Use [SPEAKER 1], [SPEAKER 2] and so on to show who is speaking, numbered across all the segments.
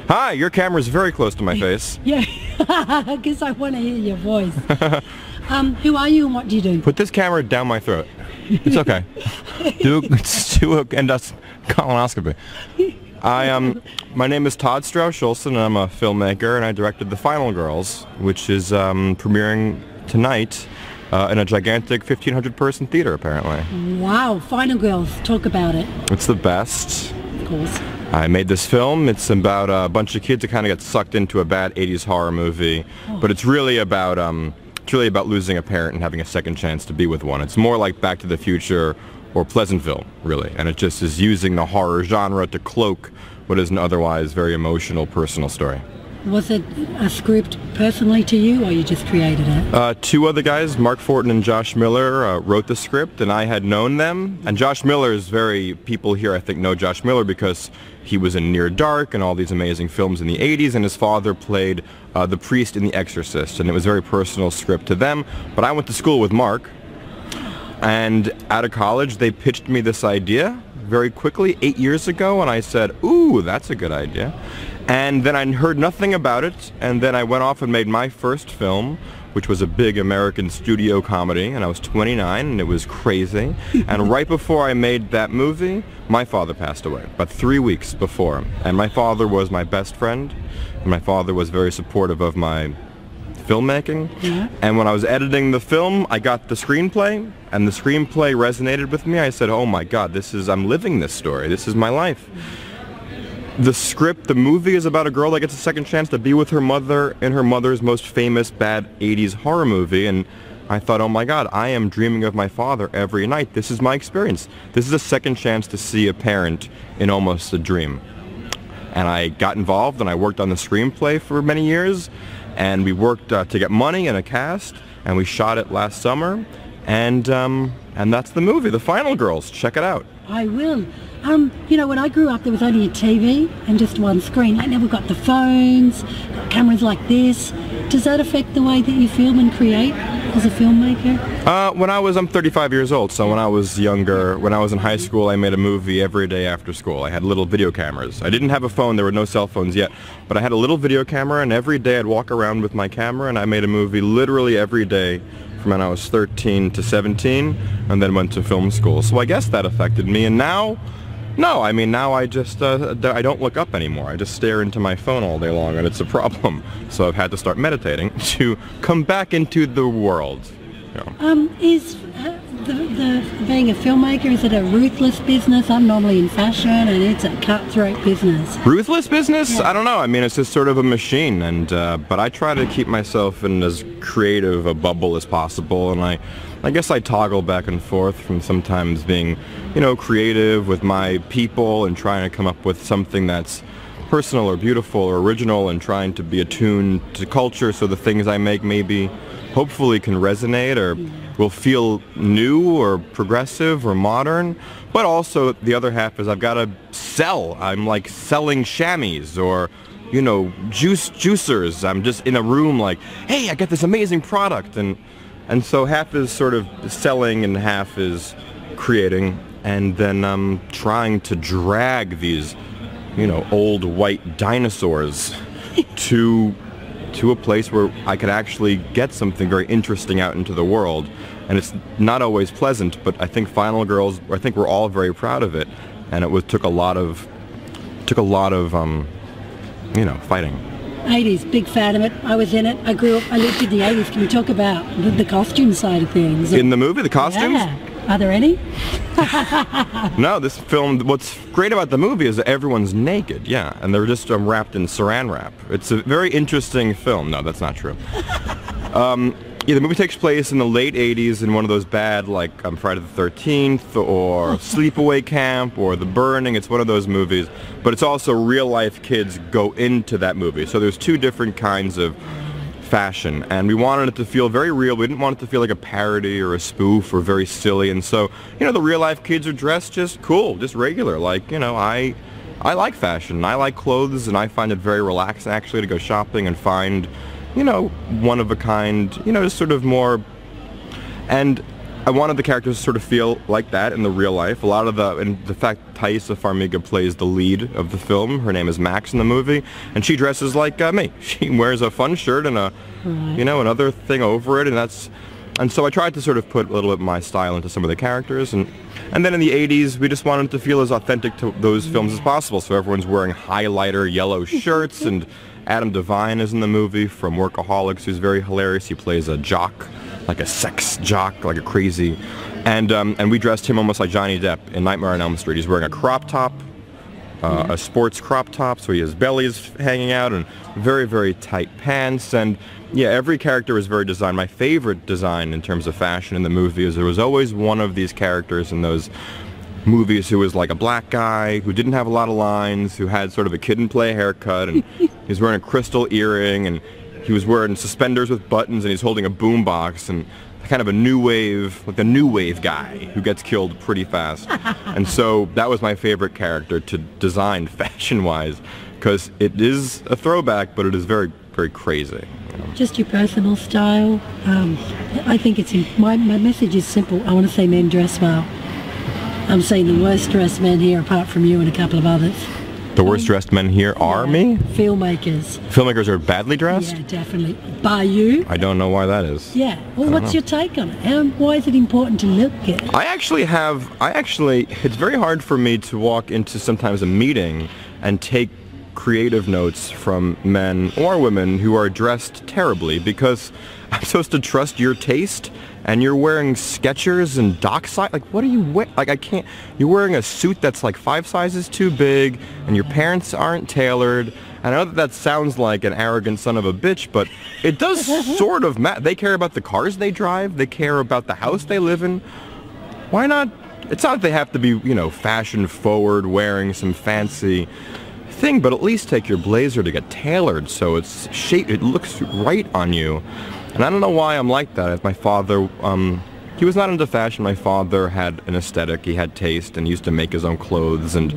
[SPEAKER 1] Hi, your camera's very close to my face.
[SPEAKER 2] Yeah, because I want to hear your voice. Who are you and what do you do?
[SPEAKER 1] Put this camera down my throat. It's okay. do an colonoscopy. My name is Todd Strauss-Schulson, and I'm a filmmaker, and I directed The Final Girls, which is premiering tonight in a gigantic 1,500-person theater, apparently.
[SPEAKER 2] Wow, Final Girls, talk about it.
[SPEAKER 1] It's the best.
[SPEAKER 2] Of course.
[SPEAKER 1] I made this film. It's about a bunch of kids that kind of get sucked into a bad 80s horror movie, but it's really about losing a parent and having a second chance to be with one. It's more like Back to the Future or Pleasantville, really, and it just is using the horror genre to cloak what is an otherwise very emotional, personal story.
[SPEAKER 2] Was it a script personally to you, or you just created it?
[SPEAKER 1] Two other guys, Mark Fortin and Josh Miller, wrote the script, and I had known them. And Josh Miller is people here I think know Josh Miller because he was in Near Dark and all these amazing films in the 80s, and his father played the priest in The Exorcist, and it was a very personal script to them. But I went to school with Mark, and out of college they pitched me this idea very quickly 8 years ago, and I said, ooh, that's a good idea. And then I heard nothing about it, and then I went off and made my first film, which was a big American studio comedy, and I was 29, and it was crazy. And right before I made that movie, my father passed away, about 3 weeks before. And my father was my best friend, and my father was very supportive of my filmmaking. Yeah. And when I was editing the film, I got the screenplay, and the screenplay resonated with me. I said, oh my God, I'm living this story. This is my life. The movie is about a girl that gets a second chance to be with her mother in her mother's most famous bad 80s horror movie, and I thought, oh my God, I am dreaming of my father every night. This is my experience. This is a second chance to see a parent in almost a dream. And I got involved, and I worked on the screenplay for many years, and we worked to get money and a cast, and we shot it last summer, and that's the movie, The Final Girls. Check it out.
[SPEAKER 2] I will. You know, when I grew up, there was only a TV and just one screen. I never got the phones, cameras like this. Does that affect the way that you film and create as a filmmaker?
[SPEAKER 1] I'm 35 years old, so when I was younger, when I was in high school, I made a movie every day after school. I had little video cameras. I didn't have a phone, there were no cell phones yet, but I had a little video camera, and every day I'd walk around with my camera, and I made a movie literally every day from when I was 13 to 17, and then went to film school. So I guess that affected me, and now, no, I mean, now I just, I don't look up anymore. I just stare into my phone all day long, and it's a problem. So I've had to start meditating to come back into the world. You know.
[SPEAKER 2] Is being a filmmaker, is it a ruthless business? I'm normally in fashion, and it's a cutthroat business.
[SPEAKER 1] Ruthless business?
[SPEAKER 2] Yeah.
[SPEAKER 1] I don't know. I mean, it's just sort of a machine, and but I try to keep myself in as creative a bubble as possible, and I guess I toggle back and forth from sometimes being, you know, creative with my people and trying to come up with something that's personal or beautiful or original, and trying to be attuned to culture so the things I make maybe hopefully can resonate or will feel new or progressive or modern. But also the other half is I've got to sell. I'm like selling chamois or, you know, juicers. I'm just in a room like, hey, I got this amazing product, and so half is sort of selling and half is creating, and then I'm trying to drag these, you know, old white dinosaurs to a place where I could actually get something very interesting out into the world. And it's not always pleasant, but I think Final Girls, I think we're all very proud of it, and took a lot of you know, fighting.
[SPEAKER 2] 80s, big fan of it. I was in it. I grew up, I lived in the 80s. Can we talk about the costume side of things?
[SPEAKER 1] In the movie, the costumes?
[SPEAKER 2] Yeah. Are there any?
[SPEAKER 1] No, this film, what's great about the movie is that everyone's naked, yeah, and they're just wrapped in saran wrap. It's a very interesting film. No, that's not true. Yeah, the movie takes place in the late 80s in one of those bad, like Friday the 13th or Sleepaway Camp or The Burning. It's one of those movies, but it's also real-life kids go into that movie. So there's two different kinds of fashion, and we wanted it to feel very real. We didn't want it to feel like a parody or a spoof or very silly, and so, you know, the real-life kids are dressed just cool, just regular. Like, you know, I like fashion, I like clothes, and I find it very relaxing actually to go shopping and find, you know, one of a kind, you know, just sort of more. And I wanted the characters to sort of feel like that in the real life. A lot of and the fact Thaisa Farmiga plays the lead of the film. Her name is Max in the movie, and she dresses like me. She wears a fun shirt and another thing over it, and so I tried to sort of put a little bit of my style into some of the characters, and then in the 80s we just wanted to feel as authentic to those films as possible. So everyone's wearing highlighter yellow shirts, and Adam Devine is in the movie from Workaholics, who's very hilarious. He plays a jock, like a sex jock, like a crazy, and we dressed him almost like Johnny Depp in Nightmare on Elm Street. He's wearing a crop top, a sports crop top, so his belly is hanging out, and very, very tight pants, and yeah, every character was very designed. My favorite design in terms of fashion in the movie is there was always one of these characters in those movies who was like a black guy, who didn't have a lot of lines, who had sort of a kid-and-play haircut, and he was wearing a crystal earring, and he was wearing suspenders with buttons, and he's holding a boombox, and kind of a new wave, like a new wave guy who gets killed pretty fast. And so that was my favorite character to design fashion-wise, because it is a throwback, but it is very, very crazy.
[SPEAKER 2] Just your personal style. I think my message is simple. I want to say men dress well. I'm saying the worst dressed men here, apart from you and a couple of others.
[SPEAKER 1] The worst dressed men here are me?
[SPEAKER 2] Filmmakers.
[SPEAKER 1] Filmmakers are badly dressed?
[SPEAKER 2] Yeah, definitely. By you?
[SPEAKER 1] I don't know why that is.
[SPEAKER 2] Yeah. Well, what's your take on it? Why is it important to look good?
[SPEAKER 1] It's very hard for me to walk into sometimes a meeting and take creative notes from men or women who are dressed terribly, because I'm supposed to trust your taste, and you're wearing Skechers and Dockside. Like, what are you wearing? Like, I can't. You're wearing a suit that's like 5 sizes too big, and your parents aren't tailored. And I know that sounds like an arrogant son of a bitch, but it does sort of matter. They care about the cars they drive. They care about the house they live in. Why not? It's not that they have to be, fashion forward, wearing some fancy thing, but at least take your blazer to get tailored so it's shaped, it looks right on you. And I don't know why I'm like that. My father, he was not into fashion. My father had an aesthetic, he had taste, and he used to make his own clothes. And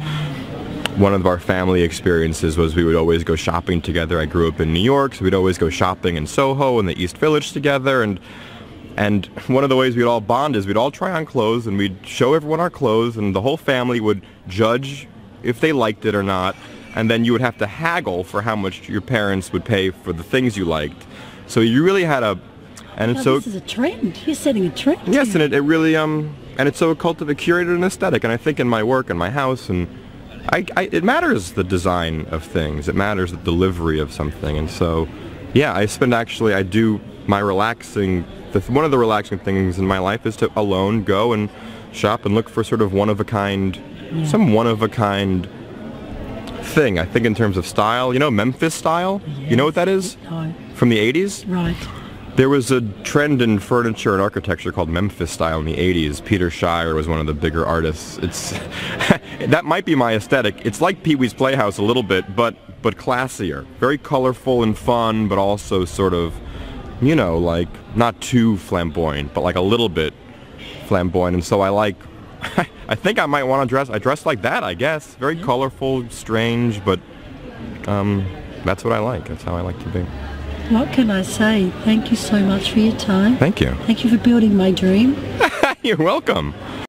[SPEAKER 1] one of our family experiences was we would always go shopping together. I grew up in New York, so we'd always go shopping in Soho and the East Village together. And one of the ways we'd all bond is we'd all try on clothes, and we'd show everyone our clothes, and the whole family would judge if they liked it or not. And then you would have to haggle for how much your parents would pay for the things you liked. So you really had
[SPEAKER 2] this is a trend. You're setting a trend.
[SPEAKER 1] Yes, and it really and it's so curated an aesthetic. And I think in my work and my house, and it matters the design of things. It matters the delivery of something. And so, yeah, I do my relaxing. One of the relaxing things in my life is to alone go and shop and look for sort of some one-of-a-kind thing. I think in terms of style, Memphis style.
[SPEAKER 2] Yes.
[SPEAKER 1] You know what that is?
[SPEAKER 2] No.
[SPEAKER 1] From the 80s?
[SPEAKER 2] Right.
[SPEAKER 1] There was a trend in furniture and architecture called Memphis style in the 80s. Peter Shire was one of the bigger artists. That might be my aesthetic. It's like Pee-wee's Playhouse a little bit, but classier. Very colorful and fun, but also sort of, like not too flamboyant, but like a little bit flamboyant. And so I think I might want to I dress like that, I guess. Very colorful, strange, but that's what I like. That's how I like to be.
[SPEAKER 2] What can I say? Thank you so much for your time.
[SPEAKER 1] Thank you.
[SPEAKER 2] Thank you for building my dream.
[SPEAKER 1] You're welcome.